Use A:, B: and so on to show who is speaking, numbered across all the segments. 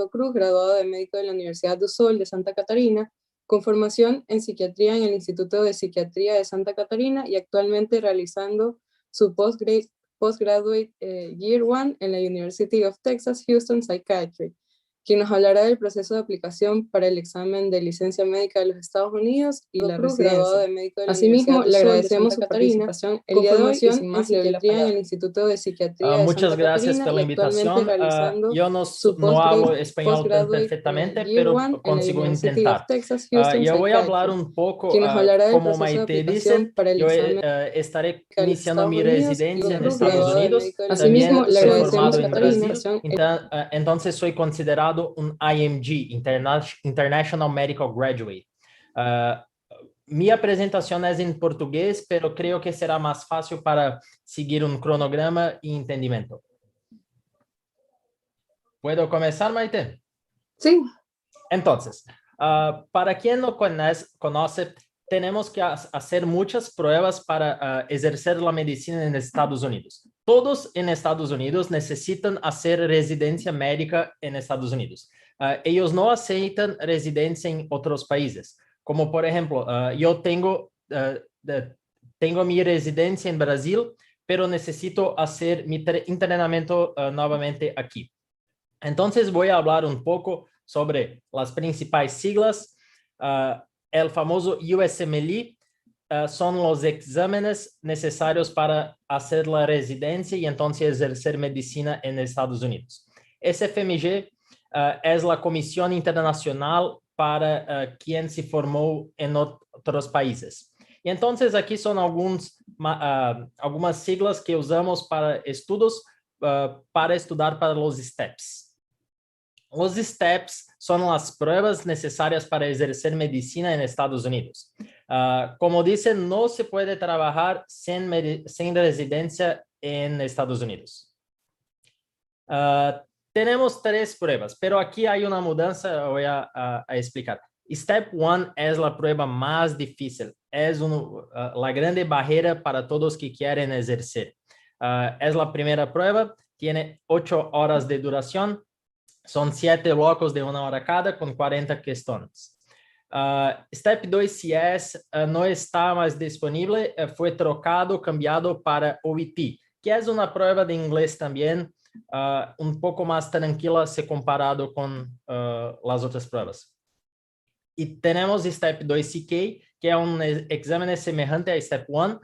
A: Cruz, graduado de médico de la Universidad de Santa Catarina, con formación en psiquiatría en el Instituto de Psiquiatría de Santa Catarina y actualmente realizando su postgraduate Year One en la University of Texas, Houston Psychiatry, quien nos hablará del proceso de aplicación para el examen de licencia médica de los Estados Unidos y la residencia. Asimismo, le agradecemos su participación el día de hoy y sin más psiquiatría en el Instituto de Psiquiatría de
B: Muchas
A: Santa
B: gracias
A: Catarina
B: por la invitación. Yo no hablo español tan perfectamente, pero consigo intentar. Yo voy a hablar un poco, como Maite dice, yo estaré iniciando mi residencia en Estados Unidos. También soy formado en Brasil, entonces soy considerado un IMG, International Medical Graduate. Mi presentación es en portugués, pero creo que será más fácil para seguir un cronograma y entendimiento. ¿Puedo comenzar, Maite?
A: Sí.
B: Entonces, para quien no conoce, tenemos que hacer muchas pruebas para ejercer la medicina en Estados Unidos. Todos en Estados Unidos necesitan hacer residencia médica en Estados Unidos. Ellos no aceitan residencia en otros países. Como por ejemplo, yo tengo mi residencia en Brasil, pero necesito hacer mi entrenamiento nuevamente aquí. Entonces voy a hablar un poco sobre las principales siglas. El famoso USMLE son los exámenes necesarios para hacer la residencia y entonces ejercer medicina en Estados Unidos. SFMG es la Comisión Internacional para quien se formó en otros países. Y entonces aquí son algunas siglas que usamos para estudos, para estudar para los STEPS. Los STEPS son las pruebas necesarias para ejercer medicina en Estados Unidos. Como dicen, no se puede trabajar sin residencia en Estados Unidos. Tenemos 3 pruebas, pero aquí hay una mudanza, voy a explicar. Step 1 es la prueba más difícil, es la grande barrera para todos que quieren ejercer. Es la primera prueba, tiene 8 horas de duración, son 7 blocos de 1 hora cada con 40 cuestiones. Step 2 CS no está más disponible, fue cambiado para OET, que es una prueba de inglés también, un poco más tranquila si comparado con las otras pruebas. Y tenemos Step 2 CK, que es un examen semejante a Step 1,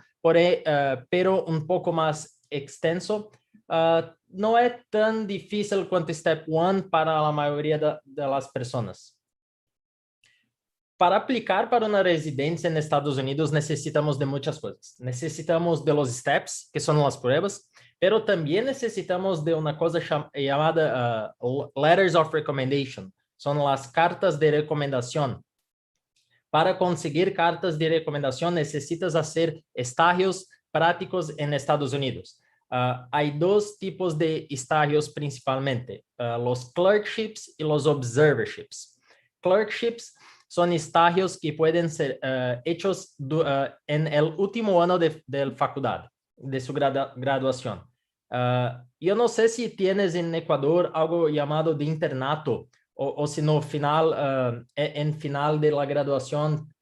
B: pero un poco más extenso. No es tan difícil cuanto Step 1 para la mayoría de las personas. Para aplicar para una residencia en Estados Unidos necesitamos de muchas cosas. Necesitamos de los STEPS, que son las pruebas, pero también necesitamos de una cosa llamada Letters of Recommendation. Son las cartas de recomendación. Para conseguir cartas de recomendación necesitas hacer estágios prácticos en Estados Unidos. Hay 2 tipos de estágios principalmente, los clerkships y los observerships. Clerkships son estágios que pueden ser hechos en el último año de facultad, de su graduación. Yo no sé si tienes en Ecuador algo llamado de internato, o si no en final de la graduación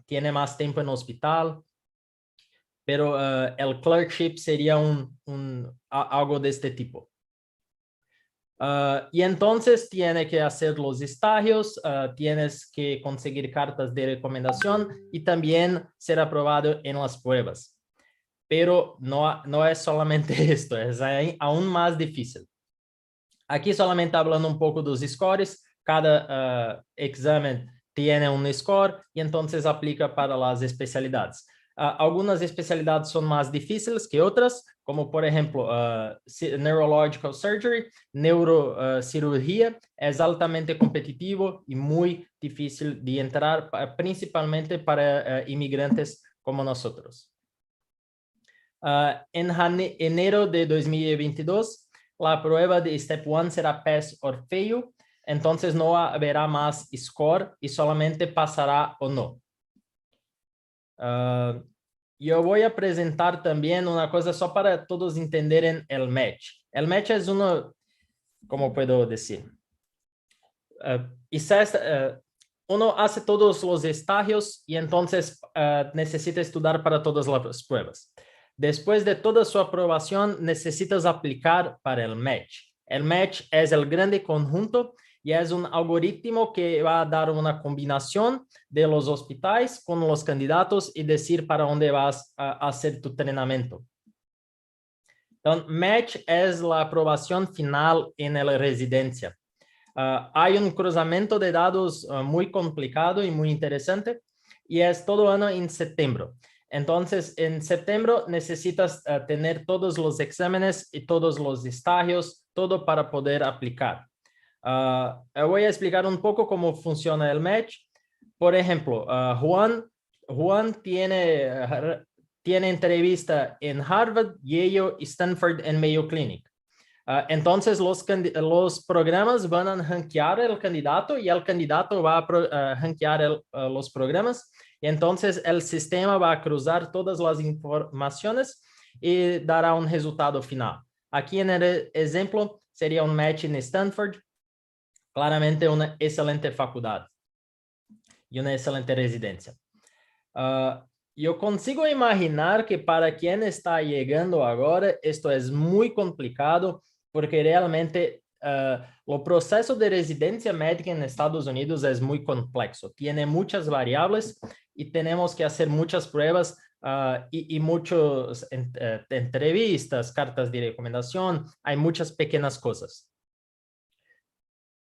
B: tiene más tiempo en hospital. Pero el clerkship sería algo de este tipo. Y entonces tiene que hacer los estágios, tienes que conseguir cartas de recomendación y también ser aprobado en las pruebas. Pero no es solamente esto, es aún más difícil. Aquí solamente hablando un poco de los scores, cada examen tiene un score y entonces aplica para las especialidades. Algunas especialidades son más difíciles que otras, como por ejemplo Neurological Surgery, neurocirugía, es altamente competitivo y muy difícil de entrar, principalmente para inmigrantes como nosotros. En enero de 2022, la prueba de Step 1 será Pass or Fail, entonces no habrá más score y solamente pasará o no. Yo voy a presentar también una cosa só para todos entenderem el match. El match es ¿cómo puedo decir? uno hace todos los estágios y entonces necesita estudiar para todas las pruebas. Después de toda su aprobación, necesitas aplicar para el match. El match es el grande conjunto y es un algoritmo que va a dar una combinación de los hospitales con los candidatos y decir para dónde vas a hacer tu entrenamiento. Entonces, match es la aprobación final en la residencia. Hay un cruzamiento de datos muy complicado y muy interesante y es todo año en septiembre. Entonces, en septiembre necesitas tener todos los exámenes y todos los estágios, todo para poder aplicar. Voy a explicar un poco cómo funciona el match. Por ejemplo, Juan tiene entrevista en Harvard, Yale, Stanford y Mayo Clinic. Entonces, los programas van a rankear el candidato y el candidato va a rankear los programas. Y entonces, el sistema va a cruzar todas las informaciones y dará un resultado final. Aquí en el ejemplo, sería un match en Stanford. Claramente una excelente facultad y una excelente residencia. Yo consigo imaginar que para quien está llegando ahora, esto es muy complicado porque realmente el proceso de residencia médica en Estados Unidos es muy complejo. Tiene muchas variables y tenemos que hacer muchas pruebas y muchas entrevistas, cartas de recomendación. Hay muchas pequeñas cosas.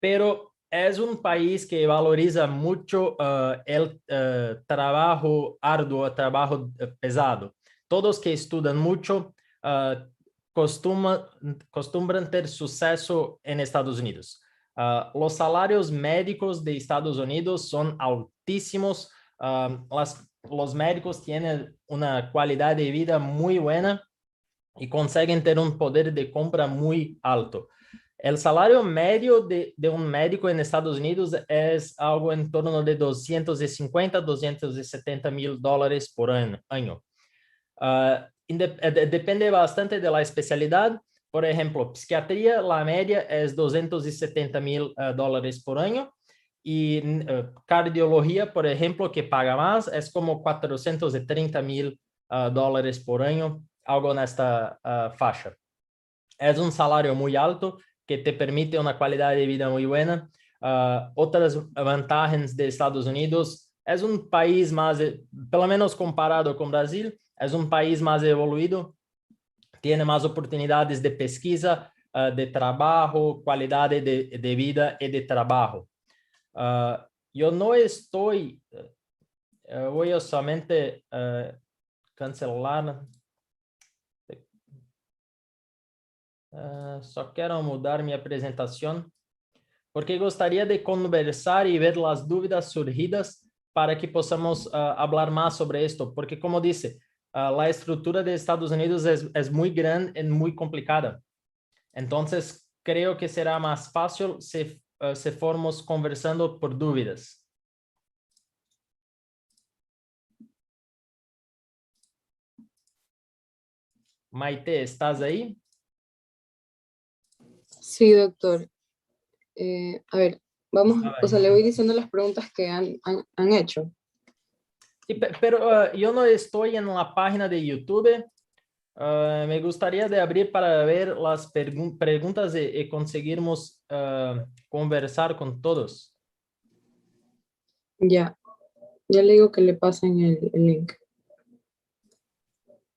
B: Pero es un país que valoriza mucho el trabajo arduo, el trabajo pesado. Todos que estudian mucho acostumbran tener suceso en Estados Unidos. Los salarios médicos de Estados Unidos son altísimos. Los médicos tienen una calidad de vida muy buena y consiguen tener un poder de compra muy alto. El salario medio de un médico en Estados Unidos es algo en torno de 250 a 270 mil dólares por año. Depende bastante de la especialidad. Por ejemplo, psiquiatría, la media es 270 mil dólares por año. Y cardiología, por ejemplo, que paga más, es como 430 mil dólares por año, algo en esta faixa. Es un salario muy alto que te permite una calidad de vida muy buena. Otras ventajas de Estados Unidos, es un país más, pelo menos comparado con Brasil, es un país más evoluido, tiene más oportunidades de pesquisa, de trabajo, calidad de vida y de trabajo. Yo no estoy, voy a solamente cancelar. Só quero mudar minha apresentação, porque gostaria de conversar e ver as dúvidas surgidas para que possamos falar mais sobre isto, porque como disse, a estrutura de Estados Unidos é muito grande e muito complicada. Então, creio que será mais fácil se formos conversando por dúvidas. Maite, ¿estás ahí?
A: Sí, doctor. A ver, vamos, o sea, le voy diciendo las preguntas que han hecho.
B: Sí, pero yo no estoy en la página de YouTube. Me gustaría de abrir para ver las preguntas y conseguirmos conversar con todos.
A: Ya le digo que le pasen el link.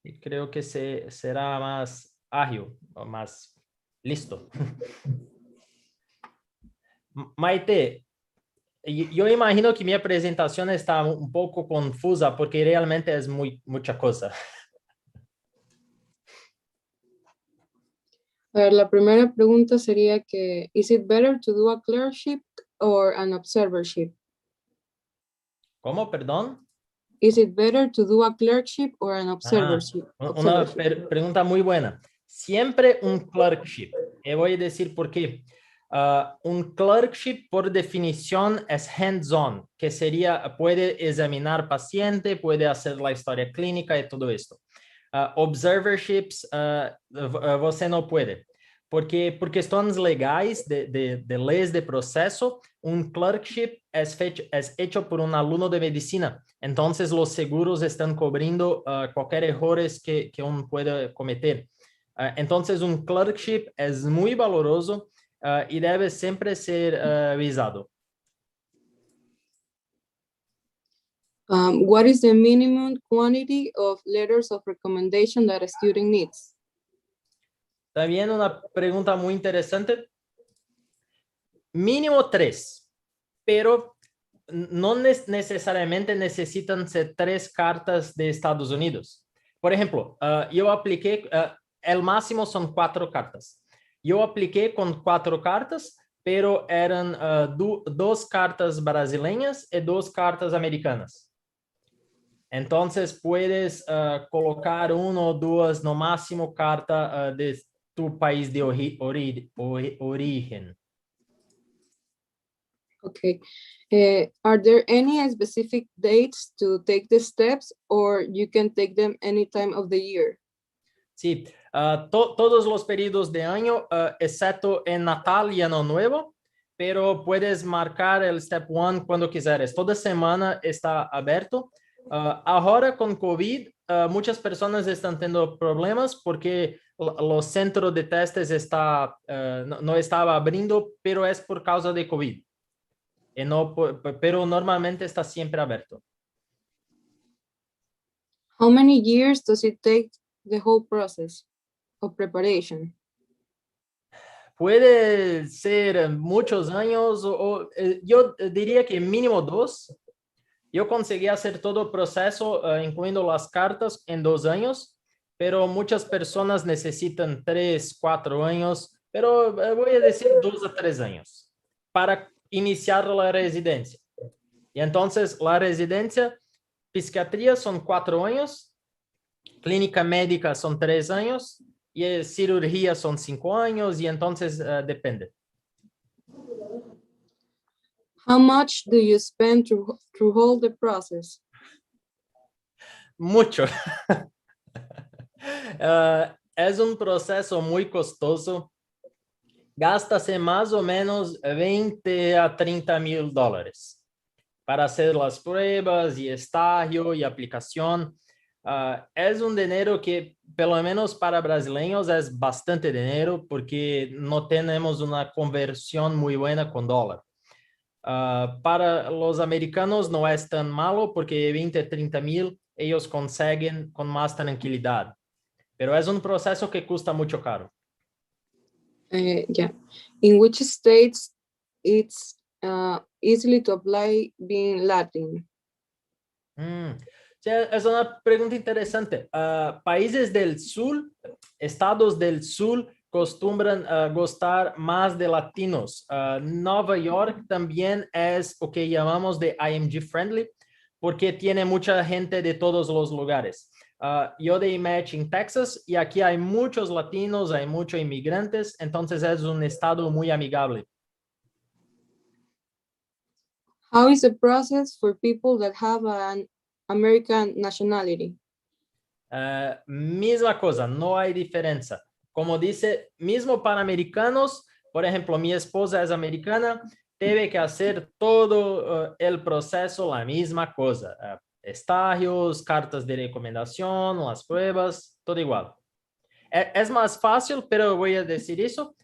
B: Y creo que será más ágil, o más listo. Maite, yo imagino que mi presentación está un poco confusa porque realmente es mucha cosa.
A: A ver, la primera pregunta sería que, ¿is it better to do a clerkship or an observership?
B: ¿Cómo? Perdón.
A: Is it better to do a clerkship or an observership?
B: Una pregunta muy buena. Siempre un clerkship. Y voy a decir por qué. Un clerkship, por definición, es hands-on, que sería, puede examinar paciente, puede hacer la historia clínica y todo esto. Observerships, você no puede. por questões legais de leis de processo, clerkship es hecho por un alumno de medicina. Entonces, los seguros están cubrindo cualquier errores que uno pueda cometer. Entonces, clerkship es muy valoroso y debe siempre ser visado.
A: What is the minimum quantity of letters of recommendation that a student needs?
B: También una pregunta muy interesante. Mínimo 3, pero no necesariamente necesitan ser 3 cartas de Estados Unidos. Por ejemplo, yo apliqué, el máximo son 4 cartas. Yo apliqué con 4 cartas, pero eran 2 cartas brasileñas y 2 cartas americanas. Entonces, puedes colocar 1 o 2, no máximo, carta de tu país de origen.
A: Okay. Are there any specific dates to take the steps, or you can take them any time of the year?
B: Sí, todos los periodos de año, excepto en Natal y Año Nuevo, pero puedes marcar el Step 1 cuando quisieras. Toda semana está abierto. Ahora con COVID, muchas personas están teniendo problemas porque los centros de testes no estaba abriendo, pero es por causa de COVID. Pero normalmente está siempre abierto.
A: How many years does it take the whole process of preparation?
B: Puede ser muchos años, yo diría que mínimo 2. Yo conseguí hacer todo el proceso, incluyendo las cartas, en 2 años, pero muchas personas necesitan 3, 4 años, pero voy a decir 2 a 3 años para iniciar la residencia. Y entonces la residencia, psiquiatría son 4 años, clínica médica son 3 años, y cirugía son 5 años, y entonces depende.
A: How much do you spend through all the process?
B: Mucho. Es un proceso muy costoso. Gástase más o menos 20 a 30 mil dólares para hacer las pruebas y estágio y aplicación. Es un dinero que, pelo menos para brasileños, es bastante dinero porque no tenemos una conversión muy buena con dólar. Para los americanos no es tan malo porque 20 a 30 mil ellos consiguen con más tranquilidad. Pero es un proceso que cuesta mucho caro.
A: Yeah. In which states it's easily to apply being Latin?
B: Es una pregunta interesante. Países del sur, estados del sur, acostumbran gustar más de latinos. Nueva York también es lo que llamamos de IMG friendly, porque tiene mucha gente de todos los lugares. Yo de match en Texas y aquí hay muchos latinos, hay muchos inmigrantes, entonces es un estado muy amigable.
A: How is the process for people that have an American nationality?
B: Misma cosa, no hay diferencia. Como dice, mismo para americanos, por ejemplo, mi esposa es americana, debe que hacer todo el proceso la misma cosa. Estágios, cartas de recomendación, las pruebas, todo igual. Es más fácil, pero voy a decir eso.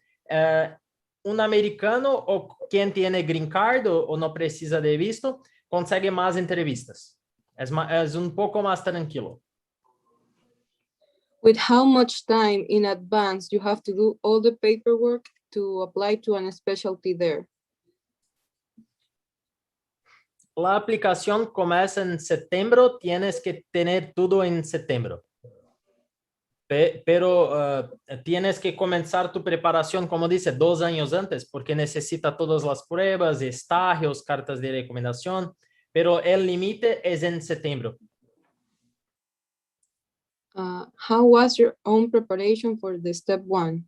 B: Un americano o quien tiene green card o no precisa de visto, consigue más entrevistas. Es un poco más tranquilo.
A: With how much time in advance you have to do all the paperwork to apply to a specialty there?
B: La aplicación comienza en septiembre, tienes que tener todo en septiembre. Pero tienes que comenzar tu preparación, como dice, 2 años antes, porque necesita todas las pruebas, estágios, cartas de recomendación, pero el límite es en septiembre.
A: How was your own preparation for the step 1?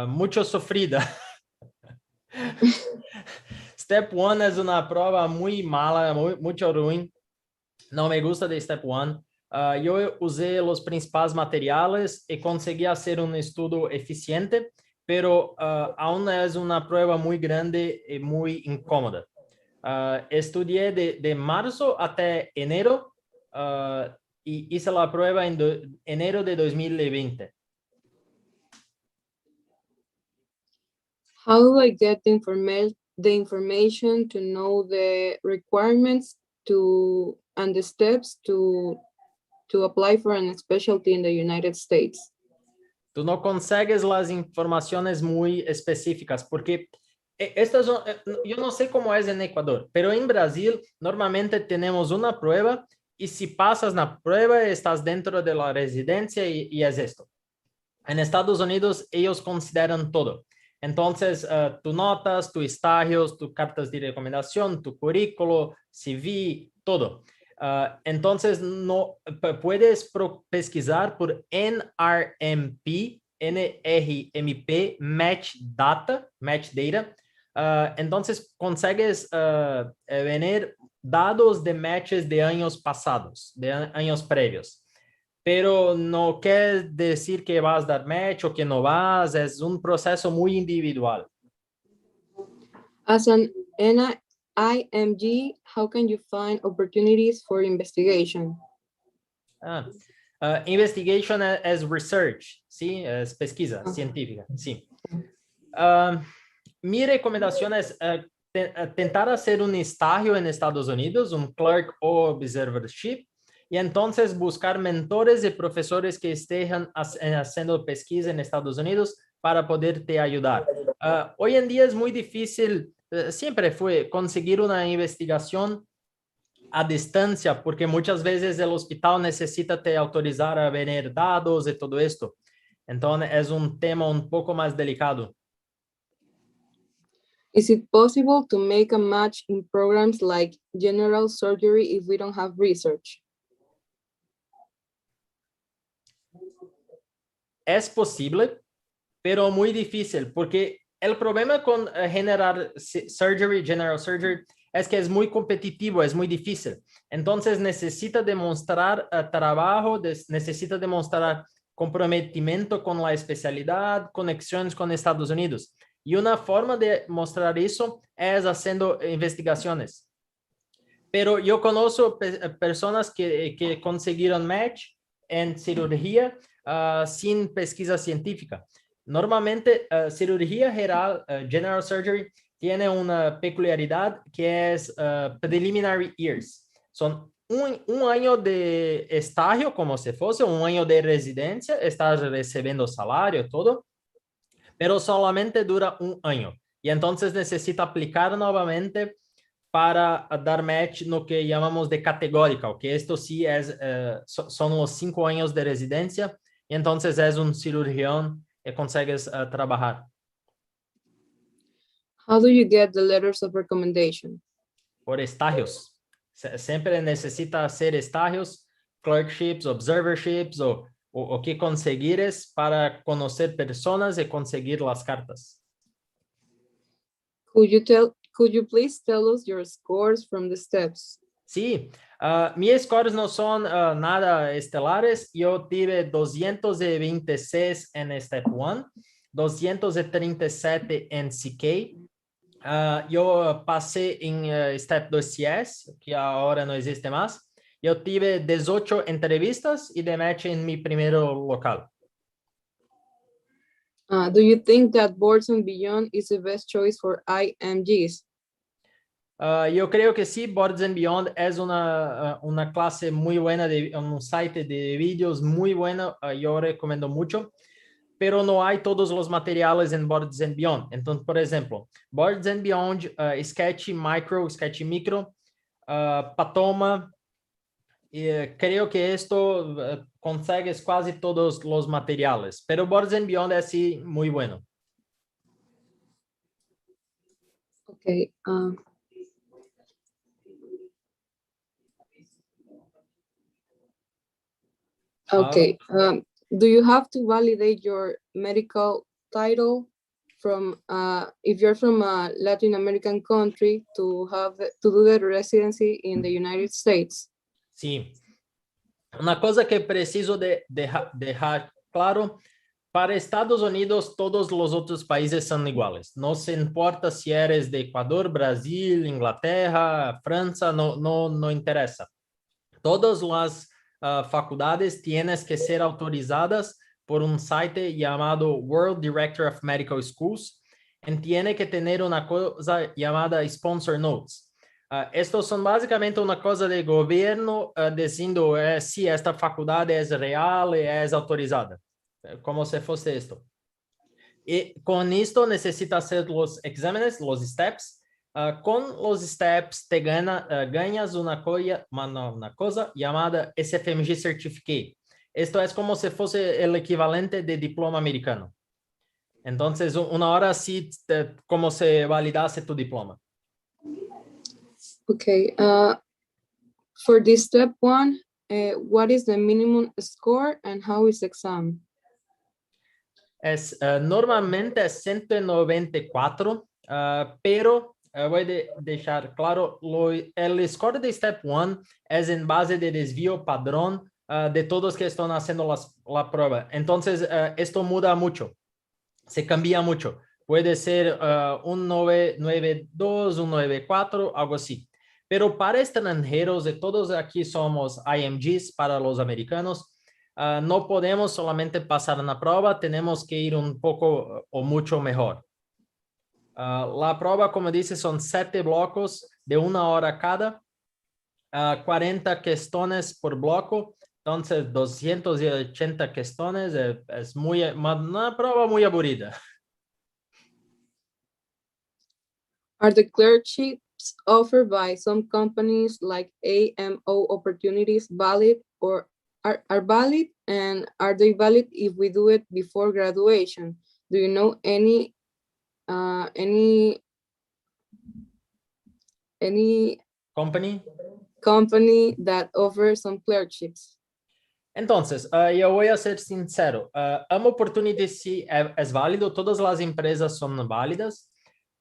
B: Mucho sufrida. Step 1 es una prueba muy mala, mucho ruin. No me gusta de Step 1. Yo usé los principales materiales y conseguí hacer un estudio eficiente, pero aún es una prueba muy grande y muy incómoda. Estudié de marzo hasta enero y hice la prueba en enero de 2020.
A: How do I get the information to know the requirements and the steps to apply for a specialty in the United States?
B: Tú no consigues las informaciones muy específicas porque estas son, yo no sé cómo es en Ecuador, pero en Brasil normalmente tenemos una prueba y si pasas la prueba estás dentro de la residencia y es esto. En Estados Unidos ellos consideran todo. Entonces, tus notas, tus estágios, tus cartas de recomendación, tu currículo, CV, todo. Entonces, no puedes pesquisar por NRMP, Match Data. Entonces, consigues venir dados de matches de años pasados, de años previos. Pero no quiere decir que vas a dar match o que no vas, es un proceso muy individual.
A: As an IMG, how can you find opportunities for investigation?
B: Investigation es research, ¿sí? Es pesquisa científica, sí. Mi recomendación es tentar hacer un estágio en Estados Unidos, un clerk o observership, y entonces buscar mentores y profesores que estén haciendo pesquisa en Estados Unidos para poderte ayudar. Hoy en día es muy difícil, siempre fue, conseguir una investigación a distancia, porque muchas veces el hospital necesita te autorizar a venir dados y todo esto. Entonces es un tema un poco más delicado.
A: Is it possible to make a match in programs like general surgery if we don't have research?
B: Es posible, pero muy difícil, porque el problema con general surgery, es que es muy competitivo, es muy difícil. Entonces necesita demostrar trabajo, necesita demostrar comprometimiento con la especialidad, conexiones con Estados Unidos. Y una forma de mostrar eso es haciendo investigaciones. Pero yo conozco personas que consiguieron match en cirugía sin pesquisa científica. Normalmente, cirugía general surgery, tiene una peculiaridad que es preliminary years. Son un año de estágio, como si fuese un año de residencia, estás recibiendo salario, todo, pero solamente dura un año. Y entonces necesita aplicar nuevamente para dar match no que llamamos de categórica, que esto sí es, son los 5 años de residencia, y entonces es un cirujano que consigues trabajar.
A: How do you get the letters of recommendation?
B: Por estágios. Siempre necesita hacer estágios, clerkships, observerships o que conseguires para conocer personas y conseguir las cartas.
A: Could you please tell us your scores from the steps?
B: Sí, mis scores no son nada estelares. Yo tuve 226 en Step 1, 237 en CK. Yo pasé en Step 2CS, que ahora no existe más. Yo tuve 18 entrevistas y de match en mi primer local.
A: Do you think that Boards and Beyond is the best choice for IMGs?
B: Yo creo que sí, Boards and Beyond es una clase muy buena, un site de vídeos muy bueno, yo recomiendo mucho, pero no hay todos los materiales en Boards and Beyond. Entonces, por ejemplo, Boards and Beyond, Sketch Micro, Patoma, creo que esto consigues casi todos los materiales, pero Boards and Beyond es sí muy bueno.
A: Okay. Okay. Do you have to validate your medical title from if you're from a Latin American country to do the residency in the United States?
B: Sí. Una cosa que preciso dejar claro, Para Estados Unidos, todos los otros países son iguales. No se importa si eres de Ecuador, Brasil, Inglaterra, Francia, no interesa. Todas las facultades tienen que ser autorizadas por un site llamado World Director of Medical Schools y tiene que tener una cosa llamada Sponsor Notes. Estos son básicamente una cosa de gobierno diciendo si esta faculdade es real y es autorizada, como si fuese esto. Y con esto necesita hacer los exámenes, los steps. Con los steps te ganas una cosa llamada SFMG Certificate. Esto es como si fuese el equivalente de diploma americano. Entonces, una hora sí, como se validase tu diploma.
A: Okay. For this step 1, what is the minimum score and how is the exam?
B: Normalmente es 194, pero voy a dejar claro, el score de Step 1 es en base de desvío padrón de todos que están haciendo la prueba. Entonces, esto muda mucho, se cambia mucho. Puede ser un 992, un 94, algo así. Pero para extranjeros, de todos aquí somos IMGs para los americanos, no podemos solamente pasar una prueba, tenemos que ir un poco o mucho mejor. La prueba, como dice, son 7 blocos de 1 hora cada, 40 cuestiones por bloco, entonces 280 cuestiones, es una prueba muy aburrida.
A: Are the clerkships offered by some companies like AMO opportunities valid or are valid, and are they valid if we do it before graduation? Do you know any company that offers some clerkships?
B: Entonces, yo voy a ser sincero, AMO Opportunities sí es válido, todas las empresas son válidas,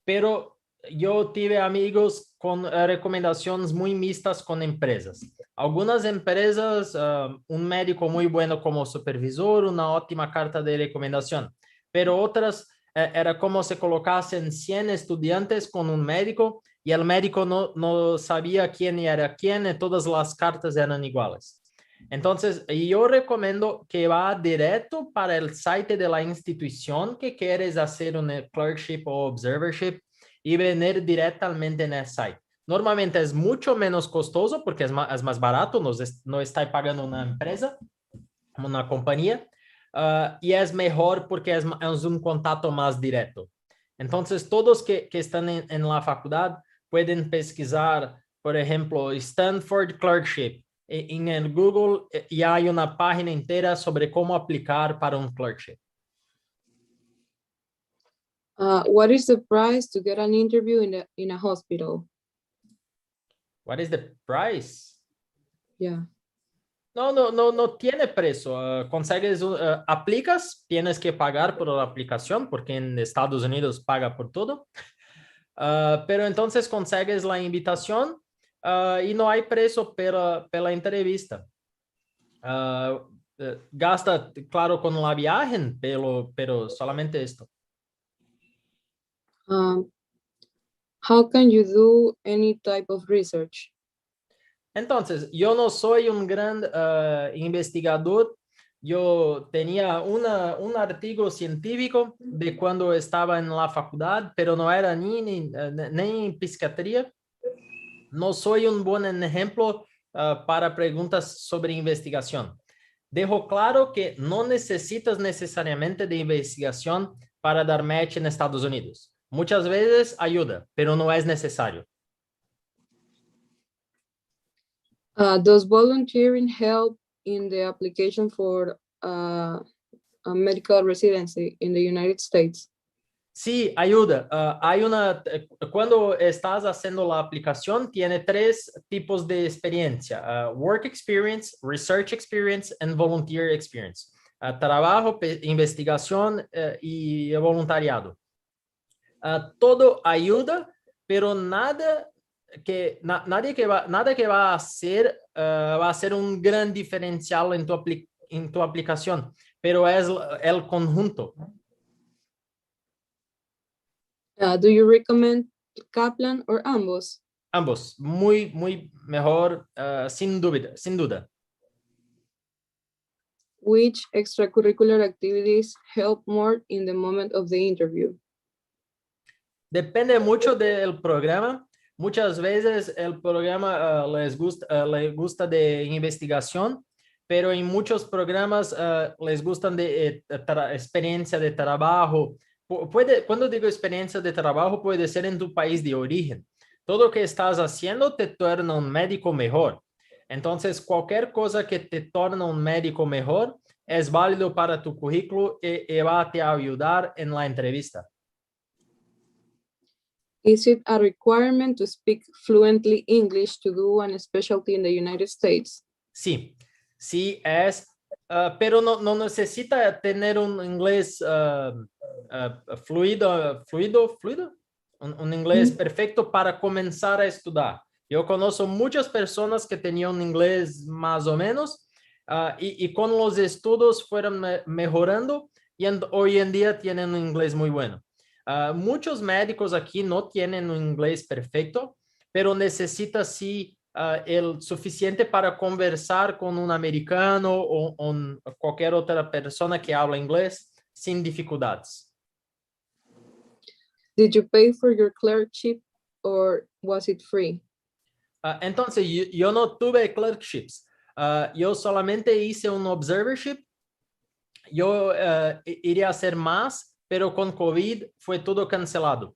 B: pero yo tive amigos con recomendaciones muy mixtas con empresas. Algunas empresas, un médico muy bueno como supervisor, una ótima carta de recomendación, pero otras era como si colocasen 100 estudiantes con un médico y el médico no sabía quién era quién y todas las cartas eran iguales. Entonces, yo recomiendo que va directo para el site de la institución que quieres hacer un clerkship o observership y venir directamente en el site. Normalmente es mucho menos costoso porque es más barato, no está pagando una empresa, una compañía, y es mejor porque es un contacto más directo. Entonces, todos que están en la facultad pueden pesquisar, por ejemplo, Stanford Clerkship. En el Google ya hay una página entera sobre cómo aplicar para un clerkship.
A: What is the price to get an interview in a hospital?
B: What is the price?
A: Yeah.
B: No tiene precio. Consigues, aplicas, tienes que pagar por la aplicación porque en Estados Unidos paga por todo. Pero entonces consigues la invitación y no hay precio pela entrevista. Gasta, claro, con la viaje, pero solamente esto.
A: How can you do any type of research?
B: Entonces, yo no soy un gran investigador. Yo tenía un artículo científico de cuando estaba en la facultad, pero no era ni en psiquiatría. No soy un buen ejemplo para preguntas sobre investigación. Dejo claro que no necesitas necesariamente de investigación para dar match en Estados Unidos. Muchas veces ayuda, pero no es necesario.
A: Does volunteering help in the application for a medical residency in the United States?
B: Sí, ayuda. Cuando estás haciendo la aplicación, tiene 3 tipos de experiencia: work experience, research experience, and volunteer experience. Trabajo, investigación y voluntariado. Todo ayuda, pero nada que va a ser un gran diferencial en tu aplicación. pero es el conjunto.
A: Do you recommend Kaplan or ambos?
B: Ambos, muy mejor, sin duda.
A: Which extracurricular activities help more in the moment of the interview?
B: Depende mucho del programa. Muchas veces el programa les gusta de investigación, pero en muchos programas les gustan de experiencia de trabajo. Cuando digo experiencia de trabajo, puede ser en tu país de origen. Todo lo que estás haciendo te torna un médico mejor. Entonces, cualquier cosa que te torna un médico mejor es válido para tu currículo y va a te ayudar en la entrevista.
A: Is it a requirement to speak fluently English to do a specialty in the United States?
B: Sí es, pero no necesita tener un inglés fluido, un inglés perfecto para comenzar a estudiar. Yo conozco muchas personas que tenían un inglés más o menos y con los estudios fueron mejorando y hoy en día tienen un inglés muy bueno. Muchos médicos aquí no tienen un inglés perfecto, pero necesita sí el suficiente para conversar con un americano o cualquier otra persona que habla inglés sin dificultades.
A: Did you pay for your clerkship or was it free?
B: Entonces, yo no tuve clerkships. Yo solamente hice un observership. Yo iría a hacer más, pero con COVID fue todo cancelado.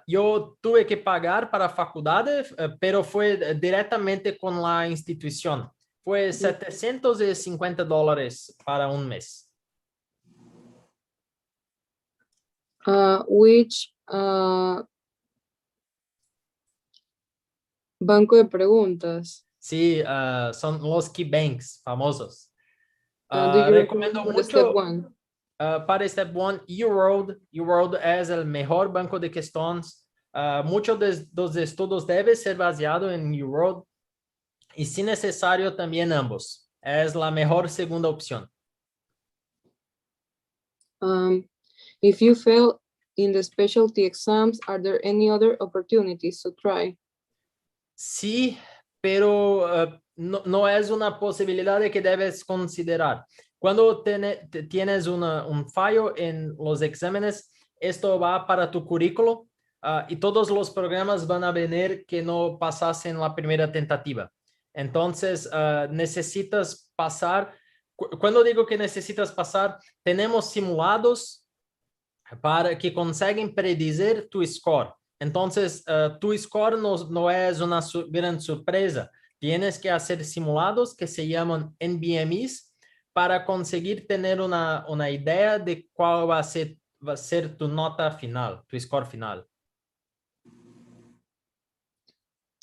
B: Yo tuve que pagar para facultades, pero fue directamente con la institución. Fue $750 para un mes.
A: Which banco de preguntas?
B: Sí, son los key banks famosos.
A: Do you
B: Recomiendo
A: recommend
B: mucho
A: step one?
B: para Step 1, UWorld es el mejor banco de cuestiones. Muchos de los estudios deben ser basados en UWorld y si necesario también ambos. Es la mejor segunda opción.
A: If you fail in the specialty exams, are there any other opportunities to try?
B: Sí, pero no es una posibilidad que debes considerar. Cuando tienes un fallo en los exámenes, esto va para tu currículo y todos los programas van a venir que no pasasen la primera tentativa. Entonces, necesitas pasar. Cuando digo que necesitas pasar, tenemos simulados para que consiguen predecir tu score. Entonces, tu score no es una gran sorpresa. Tienes que hacer simulados que se llaman NBMEs para conseguir tener una idea de cuál va a ser tu nota final, tu score final.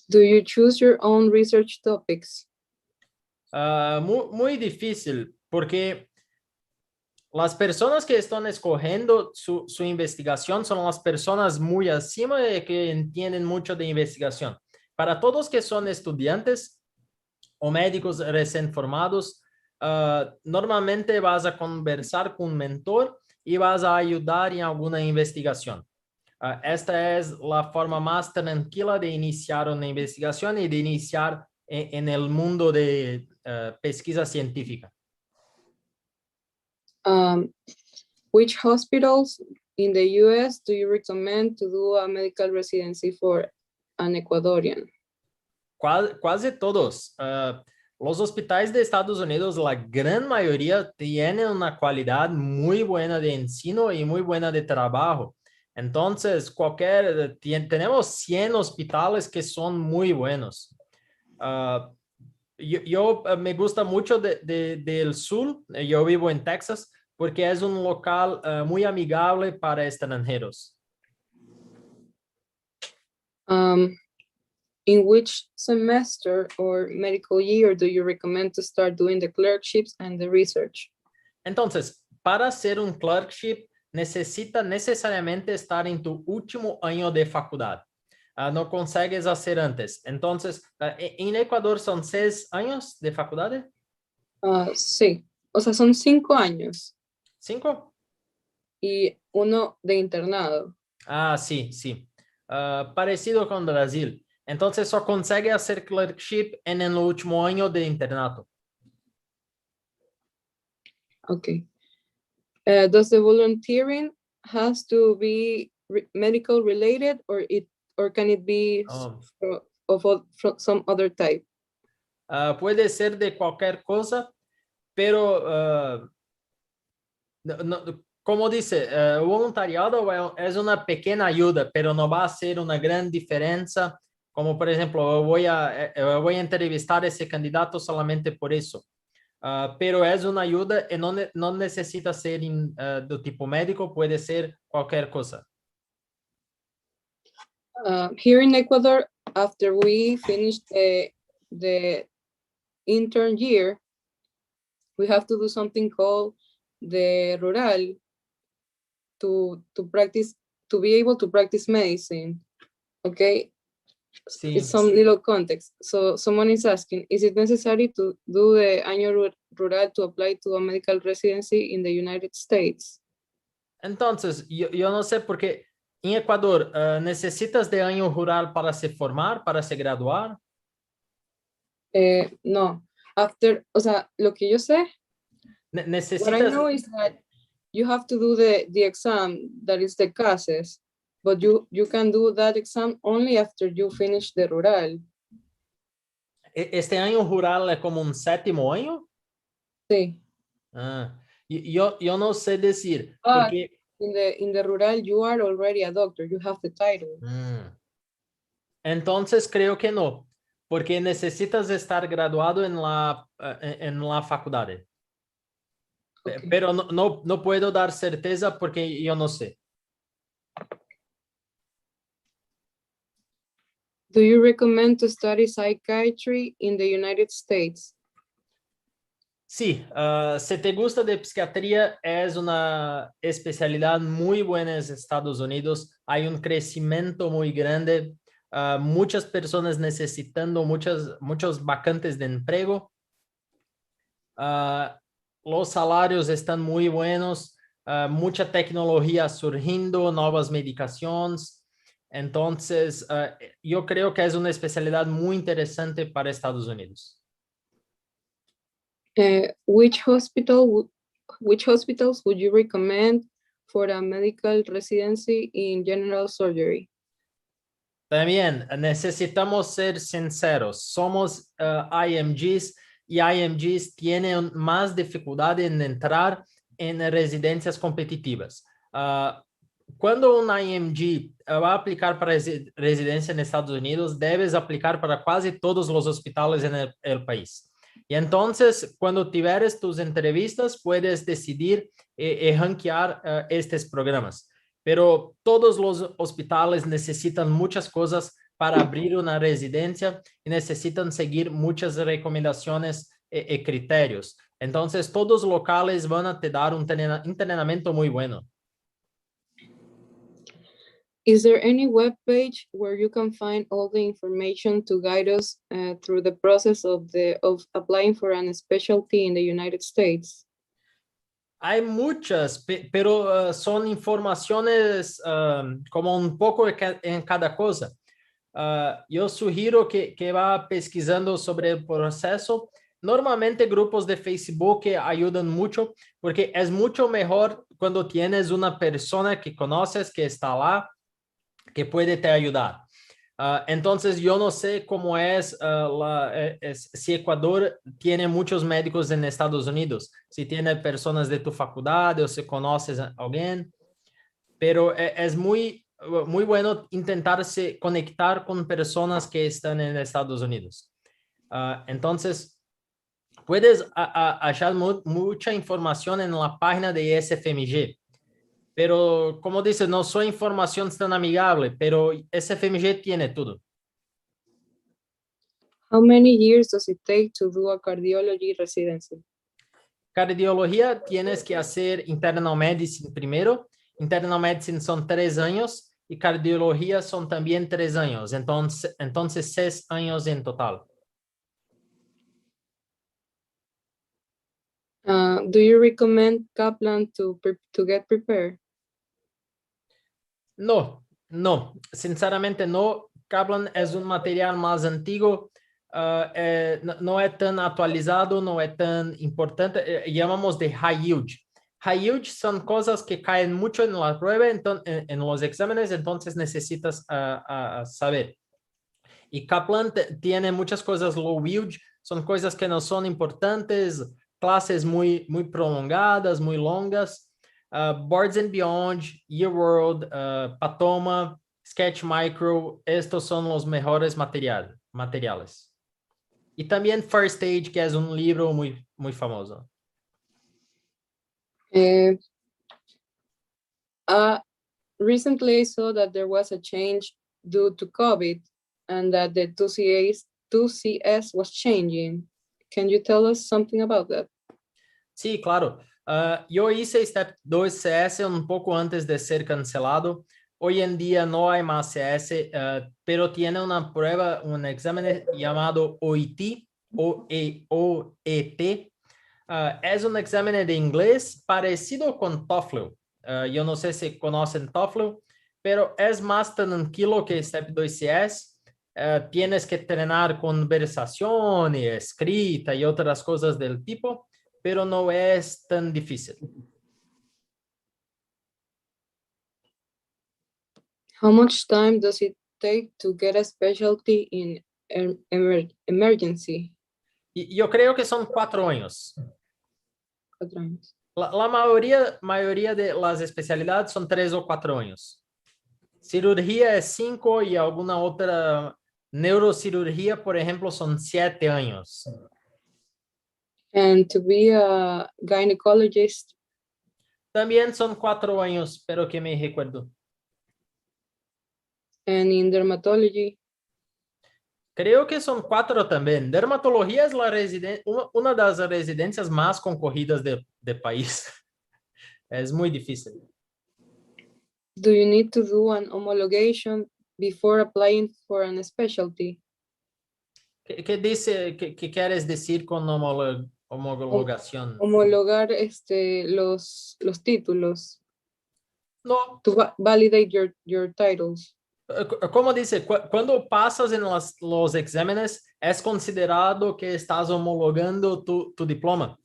A: Do you choose your own research topics?
B: Muy difícil, porque las personas que están escogiendo su investigación son las personas muy acima de que entienden mucho de investigación. Para todos que son estudiantes o médicos recién formados, normalmente vas a conversar con un mentor y vas a ayudar en alguna investigación. Esta es la forma más tranquila de iniciar una investigación y de iniciar en el mundo de pesquisa científica.
A: Which hospitals in the US do you recommend to do a medical residency for an Ecuadorian?
B: Quase todos. Los hospitales de Estados Unidos, la gran mayoría tienen una calidad muy buena de ensino y muy buena de trabajo. Entonces, tenemos 100 hospitales que son muy buenos. Yo me gusta mucho del sur. Yo vivo en Texas porque es un local muy amigable para extranjeros.
A: In which semester or medical year do you recommend to start doing the clerkships and the research?
B: Entonces, para hacer un clerkship, necesita necesariamente estar en tu último año de facultad. No consigues hacer antes. Entonces, en Ecuador son 6 años de facultad.
A: Sí. o sea, son 5 años
B: 5?
A: y uno de internado.
B: Ah, sí, sí. Parecido con Brasil. Entonces, só consegue hacer clerkship en el último año de internato.
A: Okay. Does the volunteering has to be medical related, or can it be from some other type?
B: Puede ser de cualquier cosa, pero como dice, voluntariado es una pequeña ayuda, pero no va a ser una gran diferencia. Como por ejemplo, voy a entrevistar a ese candidato solamente por eso. Pero es una ayuda y no necesita ser de tipo médico, puede ser cualquier cosa.
A: Here in Ecuador, after we finish the intern year, we have to do something called the rural to be able to practice medicine. Okay.
B: Sí.
A: It's some little context. So someone is asking, is it necessary to do the año rural to apply to a medical residency in the United States?
B: Entonces, yo no sé porque en Ecuador, ¿necesitas de año rural para se formar, para se graduar?
A: No. After, o sea, lo que yo sé, what I know
B: Necesitas...
A: is that you have to do the exam, that is the CASES, but you can do that exam only after you finish the rural.
B: Este año rural es como un séptimo año?
A: Sí.
B: Yo no sé decir,
A: But
B: porque...
A: in the rural, you are already a doctor, you have the title.
B: Entonces creo que no, porque necesitas estar graduado en la facultad. Okay. Pero no puedo dar certeza porque yo no sé.
A: Do you recommend to study psychiatry in the United States?
B: Sí, si te gusta de psiquiatría, es una especialidad muy buena en Estados Unidos. Hay un crecimiento muy grande, muchas personas necesitando muchos vacantes de empleo. Los salarios están muy buenos, mucha tecnología surgiendo, nuevas medicaciones. Entonces, yo creo que es una especialidad muy interesante para Estados Unidos.
A: Which hospitals would you recommend for a medical residency in general surgery?
B: También necesitamos ser sinceros. Somos IMGs y IMGs tienen más dificultad en entrar en residencias competitivas. Cuando un IMG va a aplicar para residencia en Estados Unidos, debes aplicar para casi todos los hospitales en el país. Y entonces, cuando tuvieres tus entrevistas, puedes decidir rankear estos programas. Pero todos los hospitales necesitan muchas cosas para abrir una residencia y necesitan seguir muchas recomendaciones y criterios. Entonces, todos los locales van a te dar un entrenamiento muy bueno.
A: Is there any web page where you can find all the information to guide us through the process of applying for a specialty in the United States?
B: Hay muchas, pero son informaciones como un poco en cada cosa. Yo sugiero que va pesquisando sobre el proceso. Normalmente grupos de Facebook ayudan mucho porque es mucho mejor cuando tienes una persona que conoces que está lá, que puede te ayudar. Entonces, yo no sé cómo si Ecuador tiene muchos médicos en Estados Unidos, si tiene personas de tu facultad o si conoces a alguien, pero es muy bueno intentarse conectar con personas que están en Estados Unidos. Entonces, puedes hallar mucha información en la página de SFMG. Pero, como dice, no son informaciones tan amigables, pero SFMG tiene todo.
A: How many years does it take to do a cardiology residency?
B: Cardiología tienes que hacer internal medicine primero. Internal medicine son 3 años y cardiología son también 3 años. Entonces 6 años en total.
A: Do you recommend Kaplan to get prepared?
B: No, sinceramente no. Kaplan es un material más antiguo, no es tan actualizado, no es tan importante. Llamamos de high yield. High yield son cosas que caen mucho en la prueba, en los exámenes, entonces necesitas saber. Y Kaplan tiene muchas cosas low yield, son cosas que no son importantes, clases muy prolongadas, muy longas. Boards and Beyond, Year World, Patoma, Sketch Micro, estos son los mejores materiales. Y también First Stage, que es un libro muy famoso.
A: Recently I saw that there was a change due to COVID and that the 2CS was changing. Can you tell us something about that?
B: Sí, claro. Yo hice Step 2 CS un poco antes de ser cancelado. Hoy en día no hay más CS, pero tiene una prueba, un examen llamado OET, OET. Es un examen de inglés parecido con TOEFL. Yo no sé si conocen TOEFL, pero es más tranquilo que Step 2 CS. Tienes que entrenar conversación y escrita y otras cosas del tipo, pero no es tan difícil.
A: How much time does it take to get a specialty in emergency?
B: Yo creo que son 4 años.
A: 4 años.
B: La mayoría de las especialidades son 3 o 4 años. Cirugía es 5 y alguna otra neurocirugía, por ejemplo, son 7 años.
A: And to be a gynecologist?
B: También son 4 años, pero que me recuerdo.
A: And in dermatology?
B: Creo que son 4 también. Dermatología es una de las residencias más concorridas del país. Es muy difícil.
A: Do you need to do an homologation before applying for an specialty?
B: ¿Qué quieres decir con homologación?
A: Homologar los títulos.
B: No.
A: To validate your titles.
B: Como dice, cuando pasas en los exámenes, es considerado que estás homologando tu diploma.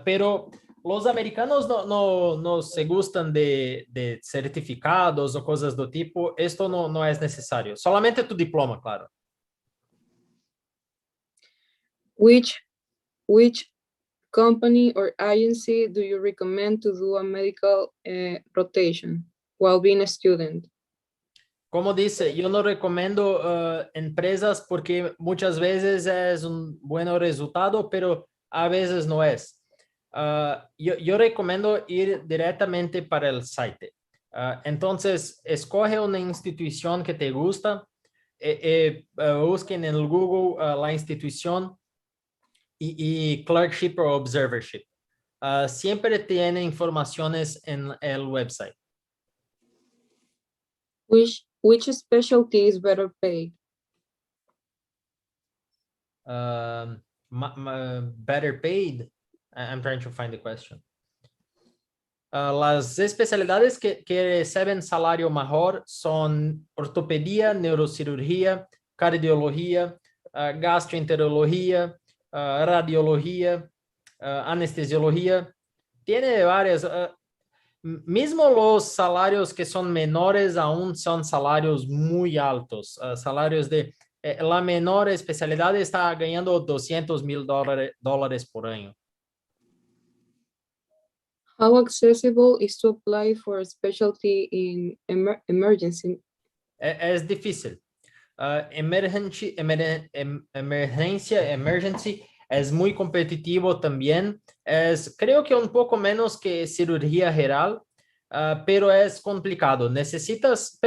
B: Pero los americanos no se gustan de certificados o cosas do tipo. Esto no es necesario. Solamente tu diploma, claro.
A: Which company or agency do you recommend to do a medical rotation while being a student?
B: Como dice, yo no recomiendo empresas porque muchas veces es un buen resultado, pero a veces no es. Yo recomiendo ir directamente para el site. Entonces, escoge una institución que te gusta, busquen en el Google la institución y clerkship o observership. Siempre tiene informaciones en el website.
A: Which specialty is better paid?
B: Better paid? I'm trying to find the question. Las especialidades que reciben salario mejor son ortopedia, neurocirugía, cardiología, gastroenterología, radiología, anestesiología. Tiene varias. Mismo los salarios que son menores aún son salarios muy altos. Salarios de la menor especialidad está ganando $200,000 por año.
A: How accessible is to apply for a specialty in emergency?
B: Es difícil. Emergency es muy competitivo también. Creo que un poco menos que cirugía general, pero es complicado. Necesitas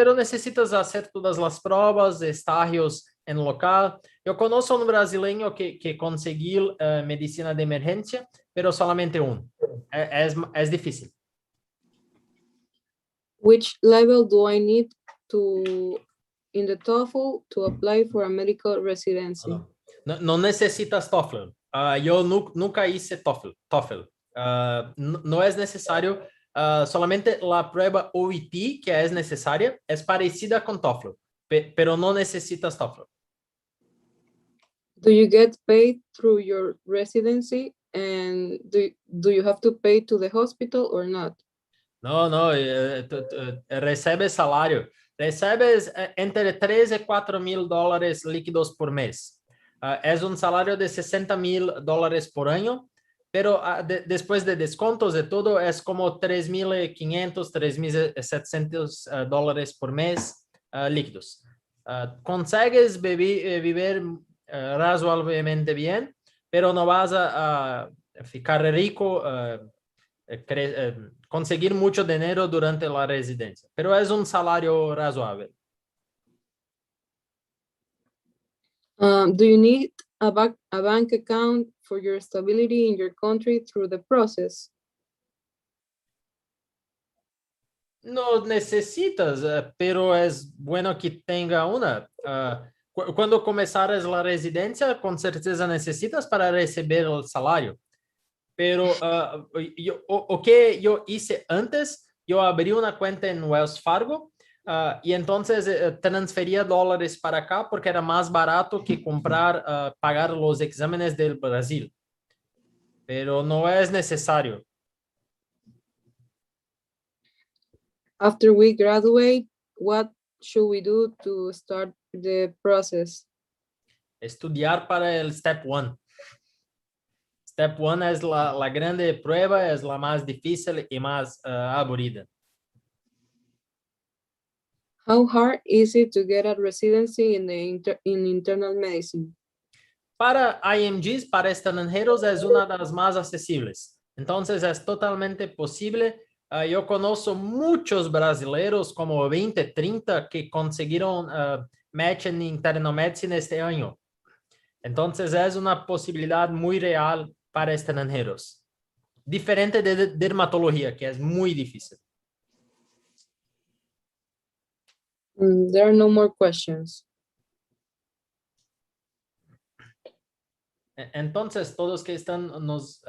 B: hacer todas las pruebas, estágios en local. Yo conozco un brasileño que conseguiu medicina de emergencia, pero solamente uno. Es difícil.
A: Which level do I need in the TOEFL to apply for a medical residency?
B: No necesitas TOEFL. Yo nunca hice TOEFL. No es necesario, solamente la prueba OET que es necesaria es parecida con TOEFL, pero no necesitas TOEFL.
A: Do you get paid through your residency, and do you have to pay to the hospital or not?
B: No, recebes salário. Recebes entre 3 e 4 mil dólares líquidos por mês. Es un salario de 60 mil dólares por año, pero después de descontos de todo es como 3.500, 3.700 dólares por mes líquidos. Consegues vivir razoablemente bien, pero no vas a ficar rico, conseguir mucho dinero durante la residencia, pero es un salario razonable.
A: Do you need a bank account for your stability in your country through the process?
B: No necesitas, pero es bueno que tenga una. Cuando comenzares la residencia, con certeza necesitas para recibir el salario. Pero o que yo hice antes, yo abrí una cuenta en Wells Fargo y entonces transfería dólares para acá porque era más barato que pagar los exámenes del Brasil. Pero no es necesario.
A: After we graduate, what should we do to start the process?
B: Estudiar para el Step 1. Step 1 es la grande prueba, es la más difícil y más aburrida.
A: How hard is it to get a residency in internal medicine?
B: Para IMGs, para extranjeros, es una de las más accesibles. Entonces, es totalmente posible. Yo conozco muchos brasileños, como 20, 30, que consiguieron match en Internal Medicine este año. Entonces, es una posibilidad muy real para extranjeros. Diferente de dermatología, que es muy difícil.
A: There are no more questions.
B: Entonces, todos que están nos